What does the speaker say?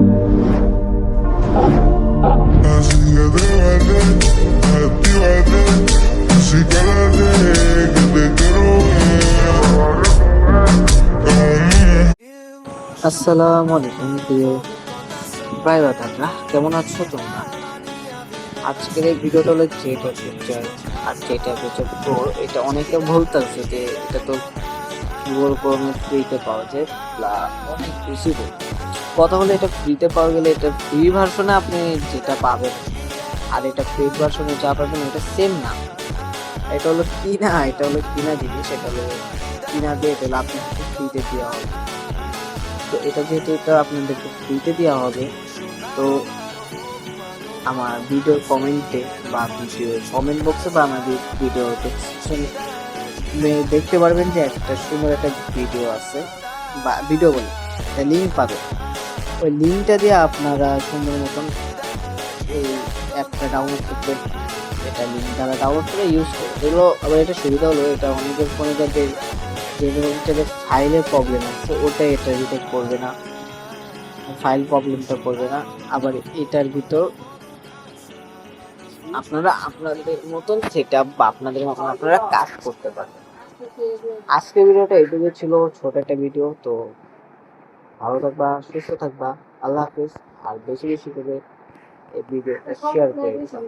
আসসালামু আলাইকুম প্রিয় ভাই বাদাররা, কেমন আছো তোমরা? আজকের এই ভিডিওটা হলো যেটা পিকচার আর যেটা পিকচার প্রো, এটা অনেকে বলতেছে যে এটা তো গুগল ক্রোমে ফ্রিতে পাওয়া যায়, অনেক বেশি বল। কথা হলো এটা ফ্রিতে পাওয়া গেলে এটা ফ্রি ভার্সনে আপনি যেটা পাবেন আর এটা পেইড ভার্সনে যা পাবেন এটা সেম না। এটা হলো কিনা, এটা হলো কিনা জিনিস, এটা হলো কিনা দিয়ে এটা হলো আপনাকে ফ্রিতে দেওয়া হবে। তো এটা যেহেতু এটা আপনাদেরকে ফ্রিতে দেওয়া হবে, তো আমার ভিডিওর কমেন্টে বা ভিডিও কমেন্ট বক্সে বা আমাদের ভিডিও ডেসক্রিপশনে দেখতে পারবেন যে একটা সুন্দর একটা ভিডিও আছে বা ভিডিও বলে একটা লিঙ্ক পাবেন। ওই লিঙ্কটা দিয়ে আপনারা সুন্দর মতন এই অ্যাপটা ডাউনলোড করতে, এটা লিঙ্ক দ্বারা ডাউনলোড করে ইউজ করে এগুলো। আবার এটা সুবিধা হলো এটা অনেকের ফোনে যাদের যে ফাইলের প্রবলেম আছে ওটা এটা রিটেক্ট করবে না, ফাইল প্রবলেমটা করবে না। আবার এটার ভিতর আপনারা আপনাদের মতন সেটআপ বা আপনাদের মতন আপনারা কাজ করতে পারবেন। আজকের ভিডিওটা এইটুকু ছিল, ছোট একটা ভিডিও। তো ভালো থাকবা, সুস্থ থাকবা, আল্লাহ হাফিজ। আর বেশি বেশি করে এই ভিডিওটা শেয়ার করে দিবা।